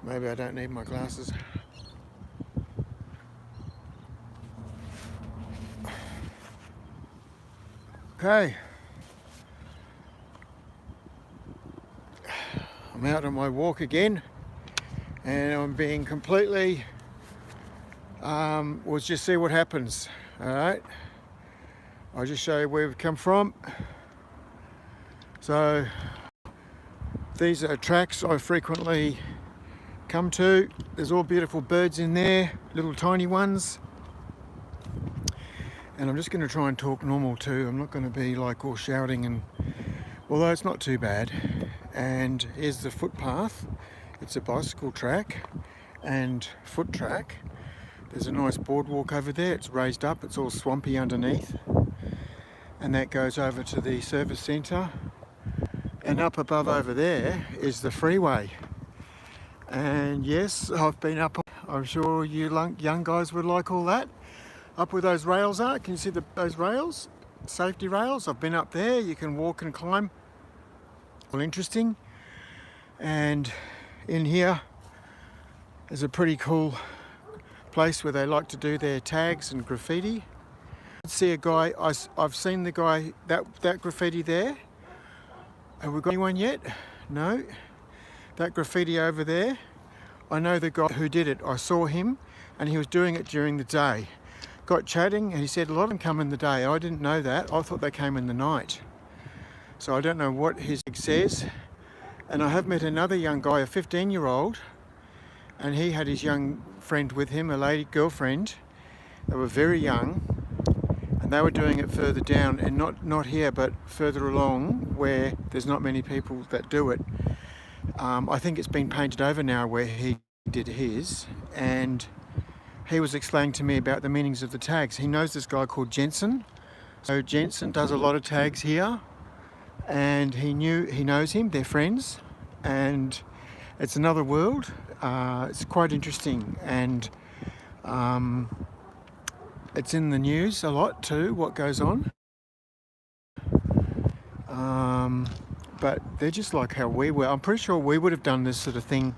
Maybe I don't need my glasses. Okay. I'm out on my walk again, and I'm being completely, we'll just see what happens. Alright, I'll just show you where we've come from. So these are tracks I frequently come to. There's all beautiful birds in there, little tiny ones. And I'm just going to try and talk normal too. I'm not going to be like all shouting, and although it's not too bad. And here's the footpath. It's a bicycle track and foot track. There's a nice boardwalk over there. It's raised up, it's all swampy underneath. And that goes over to the service centre. And up above over there is the freeway. And yes, I've been up. I'm sure you young guys would like all that. Up where those rails are, can you see those rails? Safety rails. I've been up there. You can walk and climb. Well, interesting. And in here is a pretty cool place where they like to do their tags and graffiti. I see a guy. I've seen the guy that graffiti there. Have we got anyone yet? No. That graffiti over there, I know the guy who did it. I saw him, and he was doing it during the day. Got chatting, and he said a lot of them come in the day. I didn't know that. I thought they came in the night. So I don't know what his says. And I have met another young guy, a 15-year-old, and he had his young friend with him, a lady girlfriend. They were very young, and they were doing it further down, and not here, but further along where there's not many people that do it. I think it's been painted over now where he did his, and he was explaining to me about the meanings of the tags. He knows this guy called Jensen. So Jensen does a lot of tags here, and he knows him, they're friends, and it's another world. It's quite interesting, and it's in the news a lot too, what goes on. But they're just like how we were. I'm pretty sure we would have done this sort of thing.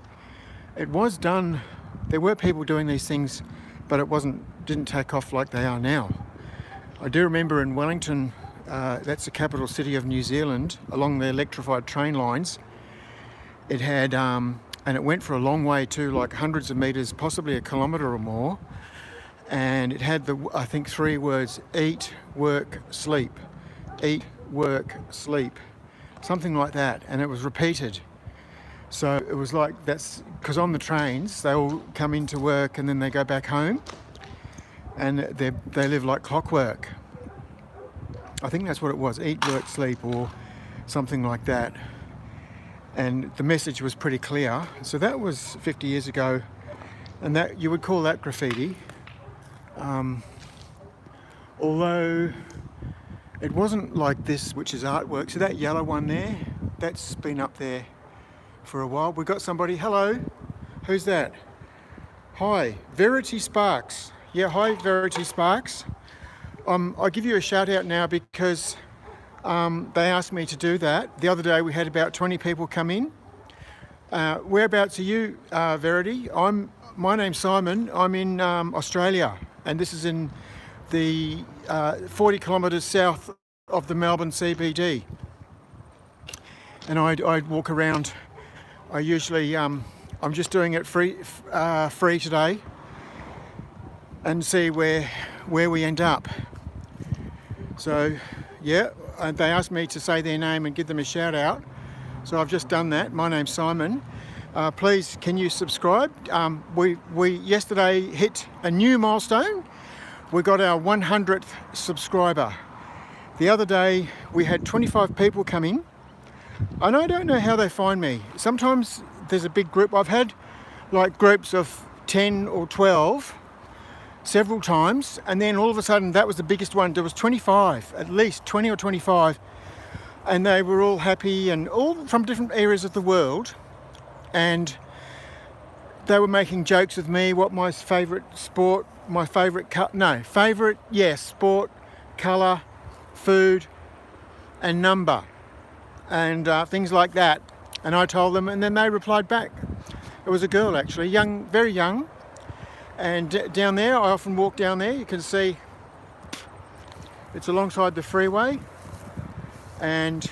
It was done, there were people doing these things, but it didn't take off like they are now. I do remember in Wellington, that's the capital city of New Zealand, along the electrified train lines, it had, and it went for a long way too, like hundreds of metres, possibly a kilometre or more, and it had I think 3 words: eat, work, sleep. Eat, work, sleep. Something like that, and it was repeated. So it was like, that's because on the trains they all come into work and then they go back home, and they live like clockwork. I think that's what it was: eat, work, sleep, or something like that. And the message was pretty clear. So that was 50 years ago, and that you would call that graffiti. Although it wasn't like this, which is artwork. So that yellow one there, that's been up there for a while. We've got somebody. Hello, who's that? Hi, Verity Sparks. Yeah, hi, Verity Sparks. I'll give you a shout out now because they asked me to do that. The other day we had about 20 people come in. Whereabouts are you, Verity? My name's Simon. I'm in Australia, and this is in the 40 kilometres south of the Melbourne CBD. And I'd walk around. I usually, I'm just doing it free today, and see where we end up. So yeah, and they asked me to say their name and give them a shout out. So I've just done that. My name's Simon. Please, can you subscribe? We yesterday hit a new milestone. We got our 100th subscriber. The other day we had 25 people come in, and I don't know how they find me. Sometimes there's a big group. I've had like groups of 10 or 12 several times, and then all of a sudden that was the biggest one. There was 25, at least 20 or 25, and they were all happy and all from different areas of the world, and they were making jokes with me, what my favourite sport, sport, colour, food and number, and things like that. And I told them, and then they replied back. It was a girl actually, young, very young. And down there, I often walk down there. You can see it's alongside the freeway. And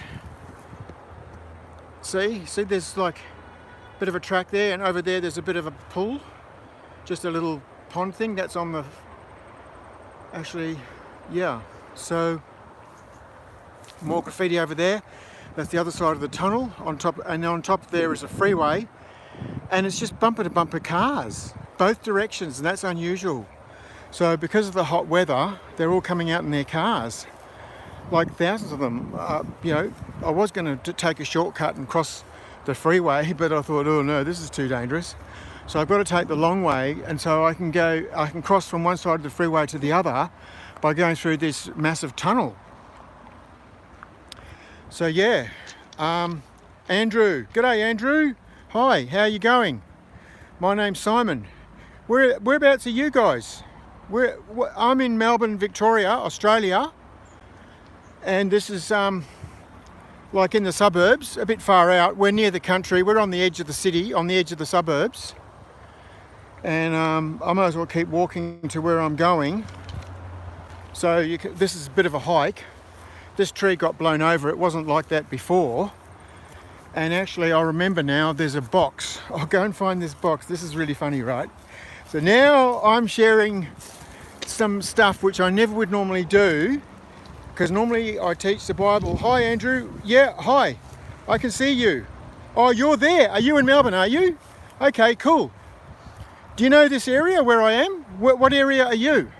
see there's like a bit of a track there, and over there there's a bit of a pool, just a little pond thing that's on the, actually, yeah. So more graffiti over there. That's the other side of the tunnel on top, and on top there is a freeway, and it's just bumper to bumper cars, both directions, and that's unusual. So because of the hot weather, they're all coming out in their cars, like thousands of them. You know, I was going to take a shortcut and cross the freeway, but I thought, oh no, this is too dangerous. So I've got to take the long way, and so I can cross from one side of the freeway to the other by going through this massive tunnel. So yeah, Andrew, g'day Andrew. Hi, how are you going? My name's Simon. Whereabouts are you guys? I'm in Melbourne, Victoria, Australia, and this is like in the suburbs, a bit far out. We're near the country. We're on the edge of the city, on the edge of the suburbs, and I might as well keep walking to where I'm going. So this is a bit of a hike. This tree got blown over. It wasn't like that before. And actually, I remember now, there's a box. I'll go and find this box. This is really funny, right? So now I'm sharing some stuff which I never would normally do, because normally I teach the Bible. Hi, Andrew. Yeah, hi. I can see you. Oh, you're there. Are you in Melbourne, are you? Okay, cool. Do you know this area where I am? What area are you?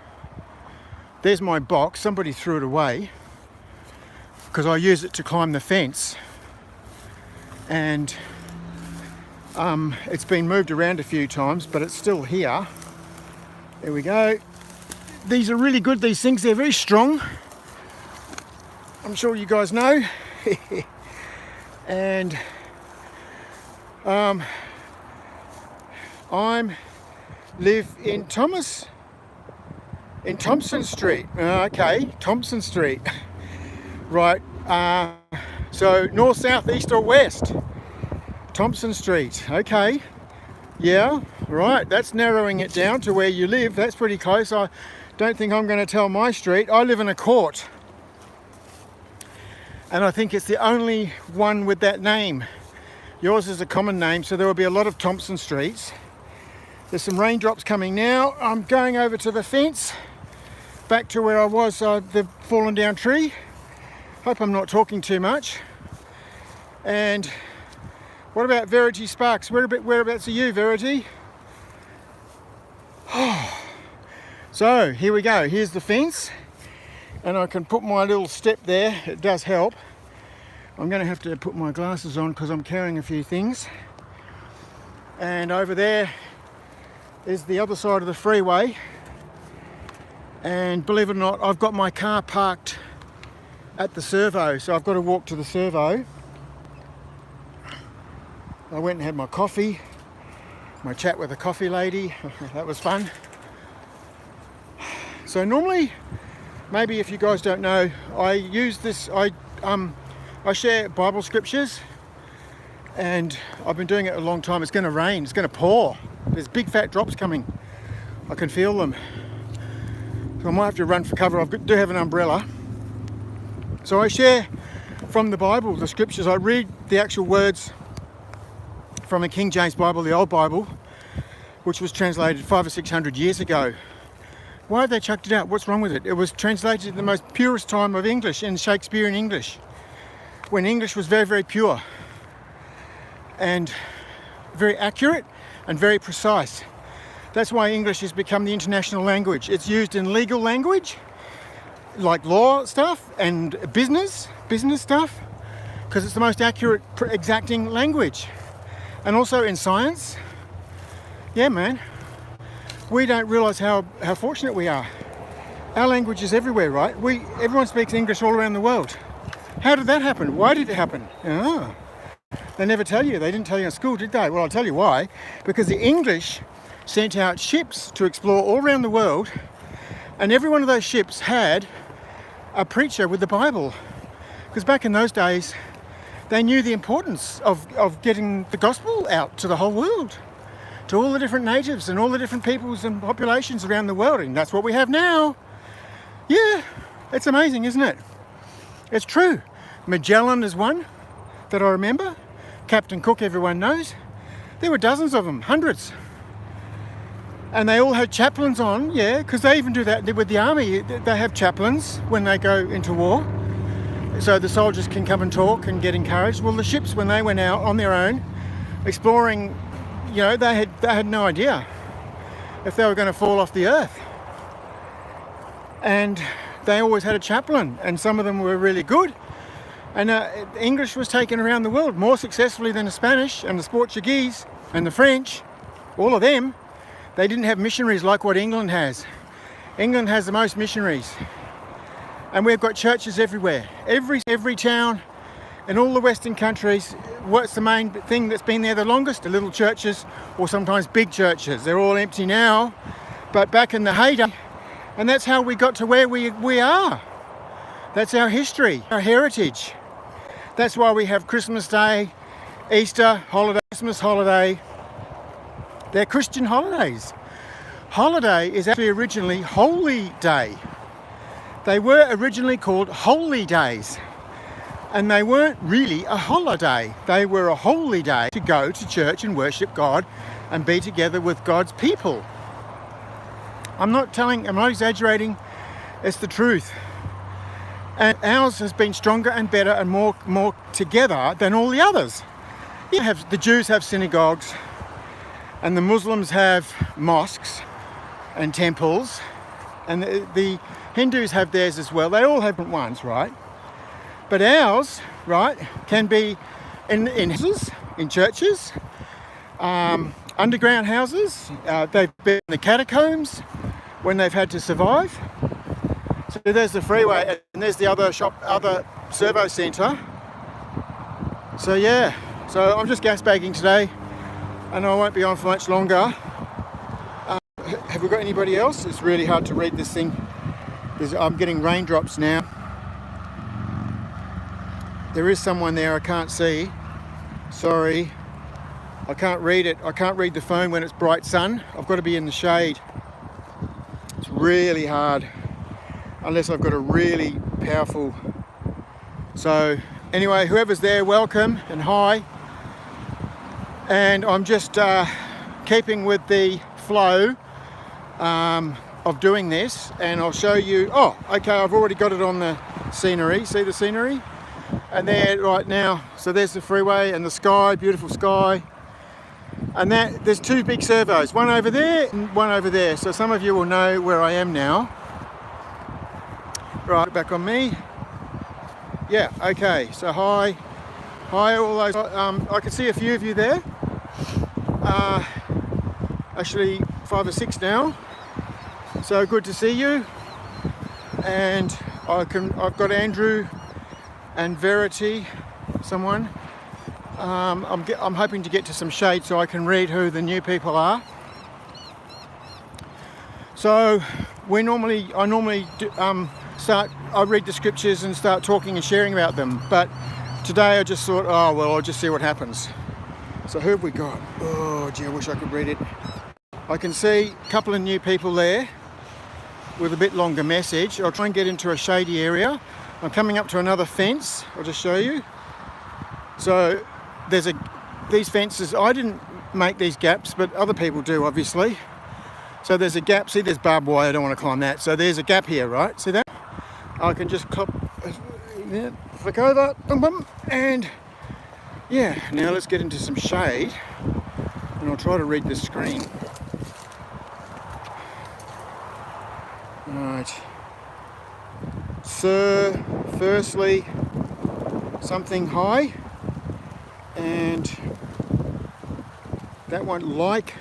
There's my box. Somebody threw it away because I use it to climb the fence. And it's been moved around a few times, but it's still here. There we go. These are really good, these things. They're very strong. I'm sure you guys know. And I live in Thompson Street. Okay, Thompson Street. Right. So north, south, east or west? Thompson Street. Okay. Yeah, right. That's narrowing it down to where you live. That's pretty close. I don't think I'm going to tell my street. I live in a court. And I think it's the only one with that name. Yours is a common name, so there will be a lot of Thompson Streets. There's some raindrops coming now. I'm going over to the fence, back to where I was, the fallen down tree. Hope I'm not talking too much. And what about Verity Sparks? Whereabouts are you, Verity? So here we go. Here's the fence, and I can put my little step there. It does help. I'm going to have to put my glasses on because I'm carrying a few things. And over there is the other side of the freeway. And believe it or not, I've got my car parked at the servo, so I've got to walk to the servo. I went and had my coffee, my chat with a coffee lady. That was fun. So normally, maybe if you guys don't know, I use this, I share Bible scriptures, and I've been doing it a long time. It's going to rain, it's going to pour. There's big fat drops coming. I can feel them. So I might have to run for cover. I do have an umbrella. So I share from the Bible, the scriptures. I read the actual words from a King James Bible, the old Bible, which was translated 500 or 600 years ago. Why have they chucked it out? What's wrong with it? It was translated in the most purest time of English, in Shakespearean English, when English was very, very pure and very accurate and very precise. That's why English has become the international language. It's used in legal language, like law stuff and business stuff, because it's the most accurate, exacting language. And also in science. Yeah, man. We don't realise how fortunate we are. Our language is everywhere, right? Everyone speaks English all around the world. How did that happen? Why did it happen? They never tell you. They didn't tell you in school, did they? Well, I'll tell you why. Because the English sent out ships to explore all around the world, and every one of those ships had a preacher with the Bible. Because back in those days, they knew the importance of getting the gospel out to the whole world. to all the different natives and all the different peoples and populations around the world, and that's what we have now. Yeah, it's amazing, isn't it? It's true. Magellan is one that I remember. Captain Cook, everyone knows. There were dozens of them, hundreds. And they all had chaplains on, yeah, because they even do that with the army. They have chaplains when they go into war, so the soldiers can come and talk and get encouraged. Well, the ships, when they went out on their own, exploring, you know, they had no idea if they were going to fall off the earth. And they always had a chaplain, and some of them were really good. And English was taken around the world more successfully than the Spanish and the Portuguese and the French. All of them. They didn't have missionaries like what England has. England has the most missionaries. And we've got churches everywhere. Every town in all the Western countries. What's the main thing that's been there the longest? The little churches, or sometimes big churches. They're all empty now. But back in the heyday, and that's how we got to where we are. That's our history, our heritage. That's why we have Christmas Day, Easter holiday, Christmas holiday. They're Christian holidays. Holiday is actually originally Holy Day. They were originally called holy days. And they weren't really a holiday. They were a holy day to go to church and worship God and be together with God's people. I'm not exaggerating, it's the truth. And ours has been stronger and better and more together than all the others. The Jews have synagogues, and the Muslims have mosques and temples, and the Hindus have theirs as well. They all have different ones, right? But ours, right, can be in houses, in churches, underground houses. They've been in the catacombs when they've had to survive. So there's the freeway, and there's the other servo centre. So yeah, so I'm just gas bagging today, and I won't be on for much longer. Have we got anybody else? It's really hard to read this thing. I'm getting raindrops now. There is someone there I can't see. Sorry, I can't read it. I can't read the phone when it's bright sun. I've got to be in the shade. It's really hard, unless I've got a really powerful. So anyway, whoever's there, welcome and hi. And I'm just keeping with the flow of doing this, and I'll show you. Oh, okay, I've already got it on the scenery. See the scenery? And there right now, so there's the freeway and the sky, beautiful sky. And there's two big servos, one over there and one over there. So some of you will know where I am now. Right, back on me. Yeah, okay, so hi all those. I can see a few of you there. Actually 5 or 6 now. So good to see you. And I've got Andrew and Verity, someone. I'm hoping to get to some shade so I can read who the new people are. So I normally I read the scriptures and start talking and sharing about them. But today I just thought, oh well, I'll just see what happens. So who have we got? Oh gee, I wish I could read it. I can see a couple of new people there with a bit longer message. I'll try and get into a shady area. I'm coming up to another fence. I'll just show you. So these fences, I didn't make these gaps, but other people do, obviously. So there's a gap. See, there's barbed wire. I don't want to climb that. So there's a gap here, right? See that? I can just flick over, boom, boom, and yeah. Now let's get into some shade, and I'll try to read the screen. Right. Sir, firstly, something high, and that one like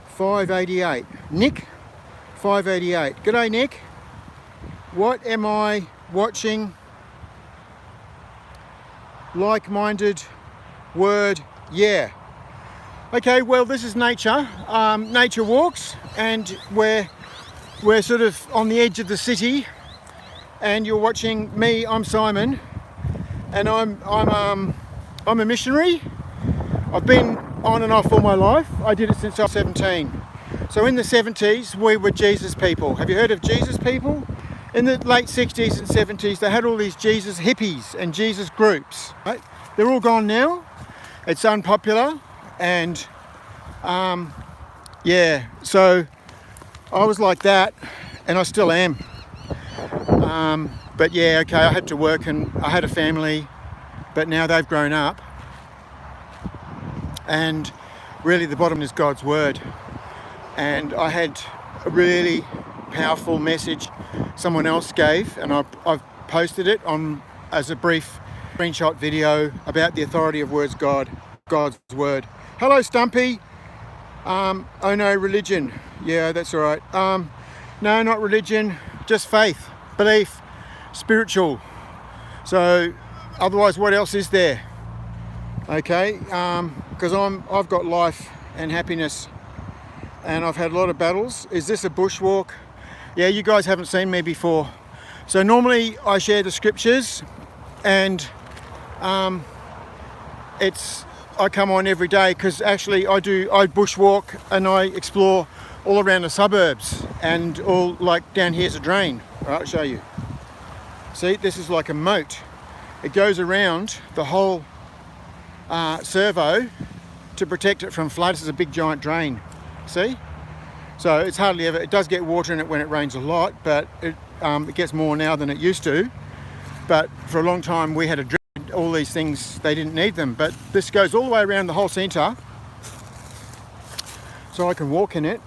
588. Nick 588. G'day Nick. What am I watching? Like-minded word, yeah. Okay, well this is nature. Nature walks, and we're sort of on the edge of the city, and you're watching me. I'm Simon, and I'm a missionary. I've been on and off all my life. I did it since I was 17. So in the 70s, we were Jesus people. Have you heard of Jesus people? In the late 60s and 70s, they had all these Jesus hippies and Jesus groups. Right? They're all gone now. It's unpopular, and yeah, so I was like that, and I still am. But yeah, okay, I had to work and I had a family, but now they've grown up. And really the bottom is God's word. And I had a really powerful message someone else gave, and I've posted it on as a brief screenshot video about the authority of God's word. Hello Stumpy. Oh no, religion. Yeah, that's all right. No, not religion, just faith, belief, spiritual. So otherwise what else is there? Okay, because I've got life and happiness, and I've had a lot of battles. Is this a bushwalk? Yeah, you guys haven't seen me before. So normally I share the scriptures, and I come on every day because actually I bushwalk and I explore all around the suburbs, and all like down here's a drain. Right, I'll show you. See, this is like a moat. It goes around the whole servo to protect it from floods. It's a big giant drain. See? So it's hardly ever, it does get water in it when it rains a lot, but it gets more now than it used to. But for a long time we had a drain. All these things, they didn't need them, but this goes all the way around the whole centre, so I can walk in it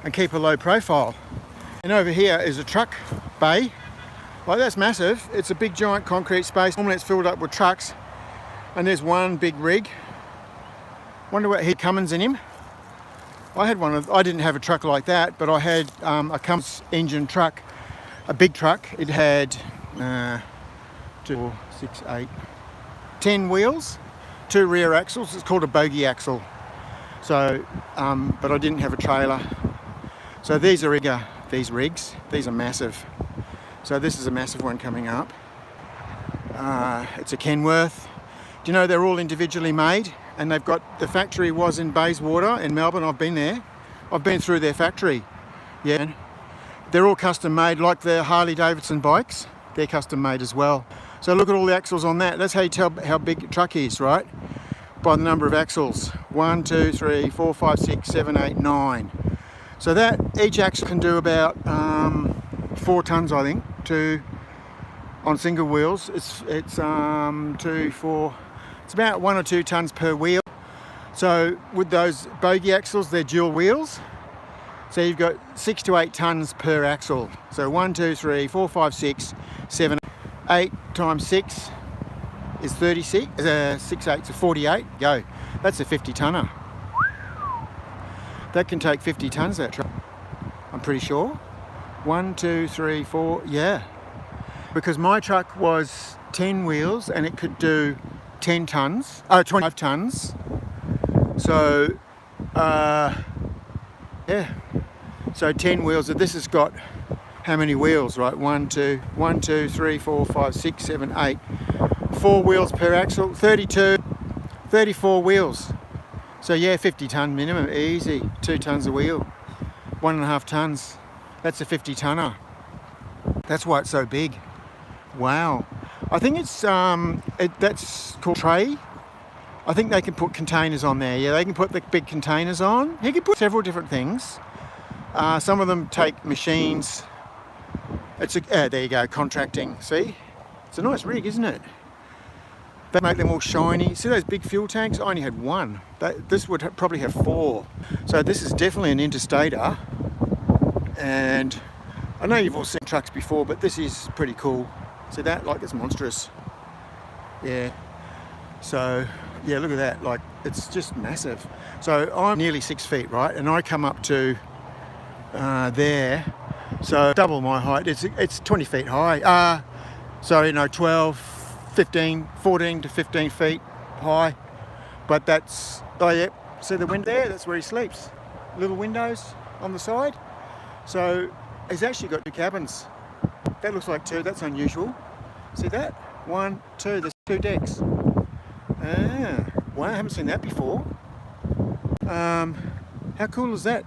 and keep a low profile. And over here is a truck bay. Like, that's massive. It's a big giant concrete space. Normally it's filled up with trucks, and there's one big rig. Wonder what Cummins in him. I didn't have a truck like that, but I had a Cummins engine truck, a big truck. It had 2, 4, 6, 8, 10 wheels, 2 rear axles. It's called a bogie axle. So, but I didn't have a trailer. So these are these rigs. These are massive. So this is a massive one coming up. It's a Kenworth. Do you know they're all individually made? And they've got, the factory was in Bayswater in Melbourne. I've been there. I've been through their factory. Yeah, they're all custom made, like the Harley Davidson bikes. They're custom made as well. So look at all the axles on that. That's how you tell how big a truck is, right? By the number of axles. 1, 2, 3, 4, 5, 6, 7, 8, 9. So that each axle can do about 4 tons, I think, on single wheels. It's 2, 4. It's about 1 or 2 tons per wheel. So with those bogie axles, they're dual wheels. So you've got 6 to 8 tons per axle. So 1, 2, 3, 4, 5, 6, 7, 8 times 6 is 36. 6 8s are 48. Go. That's a 50 tonner. That can take 50 tons, that truck. I'm pretty sure. 1, 2, 3, 4. Yeah. Because my truck was 10 wheels and it could do 10 tons. 25 tons. So, yeah. So 10 wheels. This has got how many wheels, right? 1, 2, 3, 4, 5, 6, 7, 8. 4 wheels per axle. 32, 34 wheels. So yeah, 50 ton minimum, easy. 2 tons a wheel. 1.5 tons. That's a 50 tonner. That's why it's so big. Wow. I think it's that's called tray. I think they can put containers on there. Yeah, they can put the big containers on. You can put several different things. Some of them take machines. There you go, contracting. See? It's a nice rig, isn't it? They make them all shiny. See those big fuel tanks? I only had 1. This would probably have 4. So this is definitely an interstater. And I know you've all seen trucks before, but this is pretty cool. See that? Like, it's monstrous. Yeah. So, yeah, look at that. Like, it's just massive. So I'm nearly 6 feet, right? And I come up to there. So double my height. It's 20 feet high. 12, 15, 14 to 15 feet high. But that's, oh yeah, see the window there? That's where he sleeps. Little windows on the side. So he's actually got 2 cabins. That looks like 2, that's unusual. See that? 1, 2, there's 2 decks. Ah, wow, I haven't seen that before. How cool is that?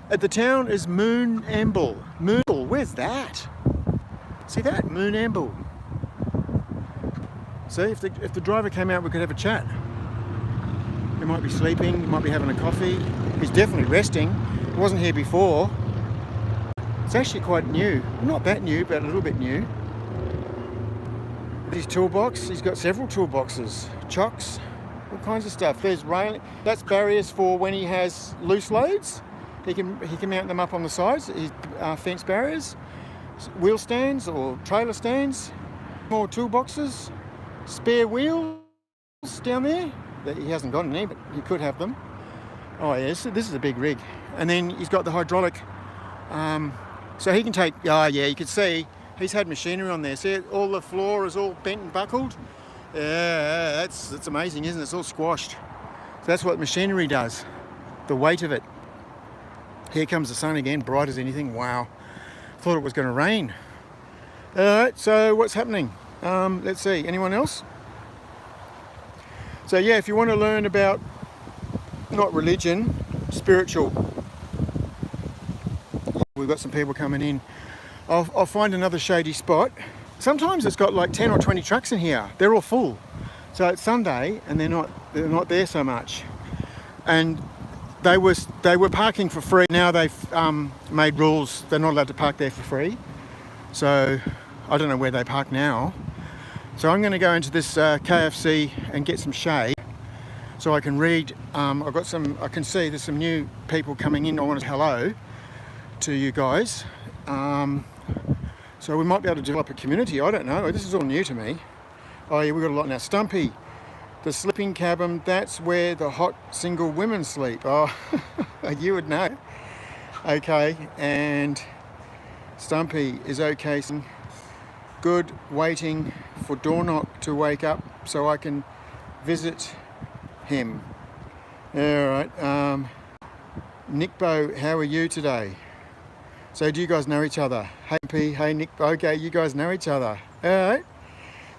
At the town is Moonamble. Moonamble, where's that? See that? Moonamble. See, if the driver came out, we could have a chat. He might be sleeping, he might be having a coffee. He's definitely resting. He wasn't here before. It's actually quite new. Not that new, but a little bit new. His toolbox, he's got several toolboxes. Chocks, all kinds of stuff. There's railing. That's barriers for when he has loose loads. He can mount them up on the sides. His fence barriers, wheel stands or trailer stands. More toolboxes, spare wheels down there. That he hasn't got any, but he could have them. Oh yes, this is a big rig. And then he's got the hydraulic. So he can take. Oh yeah, you can see he's had machinery on there. See, all the floor is all bent and buckled. Yeah, that's amazing, isn't it? It's all squashed. So that's what machinery does. The weight of it. Here comes the sun again, bright as anything. Wow. Thought it was going to rain. All right, so what's happening? Let's see. Anyone else? So yeah, if you want to learn about not religion, spiritual. We've got some people coming in. I'll find another shady spot. Sometimes it's got like 10 or 20 trucks in here. They're all full. So it's Sunday and they're not there so much. And they were parking for free. Now they've made rules. They're not allowed to park there for free. So I don't know where they park now. So I'm going to go into this KFC and get some shade so I can read. I can see there's some new people coming in. I want to say hello to you guys. So we might be able to develop a community. I don't know. This is all new to me. Oh yeah, we've got a lot now. Stumpy, the sleeping cabin, that's where the hot single women sleep. Oh, you would know. Okay, and Stumpy is okay. Good, waiting for Doorknock to wake up so I can visit him. All right. Nickbo, how are you today? So do you guys know each other? Hey P, hey Nick. Okay, you guys know each other. All right.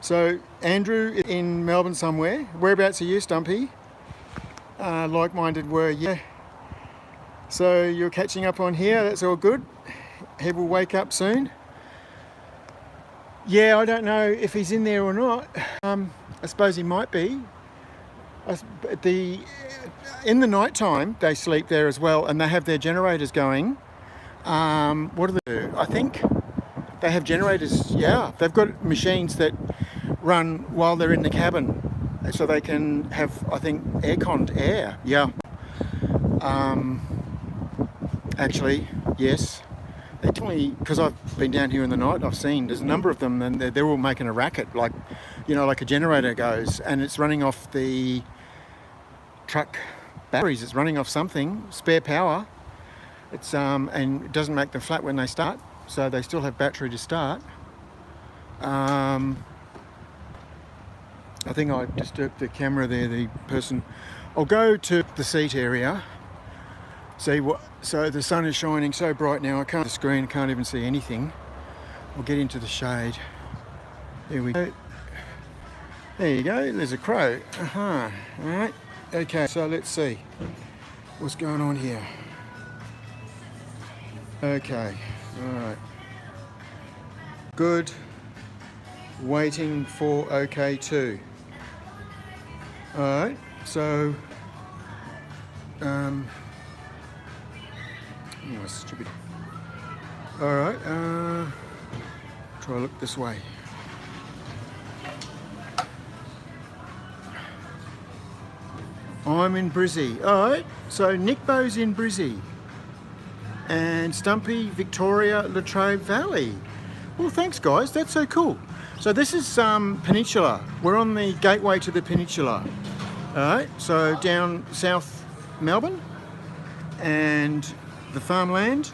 So Andrew is in Melbourne somewhere. Whereabouts are you, Stumpy? Like-minded were, yeah. So you're catching up on here. That's all good. He will wake up soon. Yeah, I don't know if he's in there or not. I suppose he might be. In the night time, they sleep there as well, and they have their generators going. What do they do? I think they have generators. Yeah, they've got machines that run while they're in the cabin, so they can have, I think, air-conned air. Yeah. Actually, yes. They definitely, because I've been down here in the night, I've seen there's a number of them, and they're all making a racket, like, like a generator goes, and it's running off the truck batteries. It's running off something, spare power. It's and it doesn't make them flat when they start, so they still have battery to start. I think I disturbed the camera there, the person. I'll go to the seat area. See what? So the sun is shining so bright now. I can't the screen. Can't even see anything. I'll get into the shade. There we go. There you go. There's a crow. All right. Okay. So let's see what's going on here. Okay. All right. Good. Waiting for OK2. All right. So. Oh, stupid. All right, try to look this way. I'm in Brizzy. All right, so Nickbo's in Brizzy. And Stumpy, Victoria, Latrobe Valley. Well, thanks guys, that's so cool. So this is Peninsula. We're on the gateway to the Peninsula. All right, so down South Melbourne and the farmland.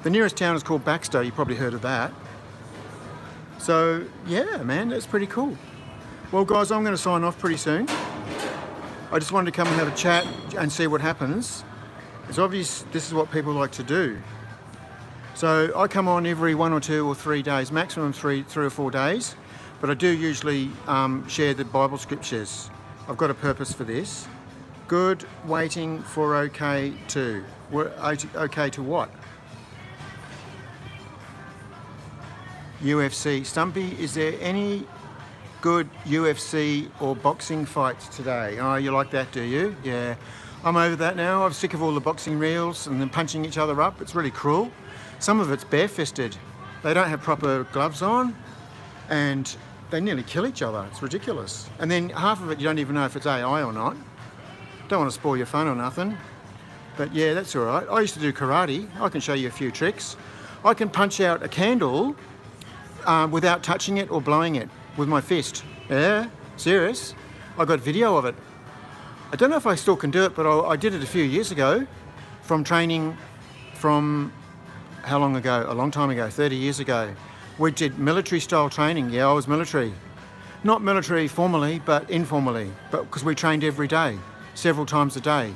The nearest town is called Baxter. You probably heard of that. So yeah, man, that's pretty cool. Well guys, I'm going to sign off pretty soon. I just wanted to come and have a chat and see what happens. It's obvious this is what people like to do. So I come on every 1 or 2 or 3 days, maximum three or 4 days, but I do usually share the Bible scriptures. I've got a purpose for this. Good, waiting for okay to. Okay to what? UFC. Stumpy, is there any good UFC or boxing fights today? Oh, you like that, do you? Yeah. I'm over that now. I'm sick of all the boxing reels and then punching each other up. It's really cruel. Some of it's bare-fisted. They don't have proper gloves on and they nearly kill each other. It's ridiculous. And then half of it you don't even know if it's AI or not. Don't want to spoil your fun or nothing. But yeah, that's all right. I used to do karate. I can show you a few tricks. I can punch out a candle without touching it or blowing it with my fist. Yeah, serious. I got video of it. I don't know if I still can do it, but I did it a few years ago from training from, how long ago? A long time ago, 30 years ago. We did military style training. Yeah, I was military. Not military formally, but informally, but because we trained every day, several times a day.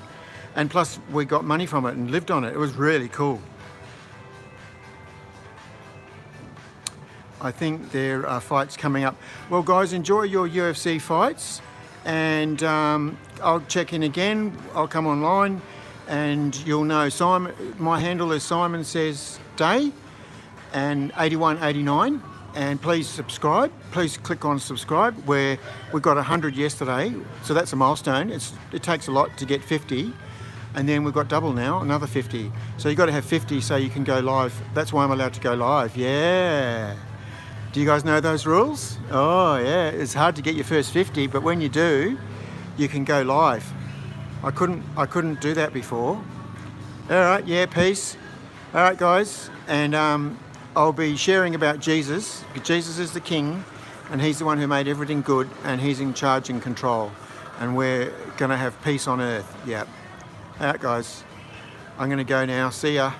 And plus we got money from it and lived on it. It was really cool. I think there are fights coming up. Well, guys, enjoy your UFC fights, and I'll check in again. I'll come online, and you'll know Simon. My handle is Simon Says Day, and 8189. And please subscribe. Please click on subscribe. Where we got 100 yesterday, so that's a milestone. It takes a lot to get 50. And then we've got double now, another 50. So you've got to have 50 so you can go live. That's why I'm allowed to go live. Yeah. Do you guys know those rules? Oh yeah, it's hard to get your first 50, but when you do, you can go live. I couldn't do that before. All right, yeah, peace. All right, guys, and I'll be sharing about Jesus. Jesus is the King, and He's the one who made everything good, and He's in charge and control, and we're gonna have peace on earth. Yeah. All right, guys, I'm gonna go now. See ya.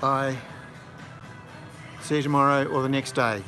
Bye. See you tomorrow or the next day.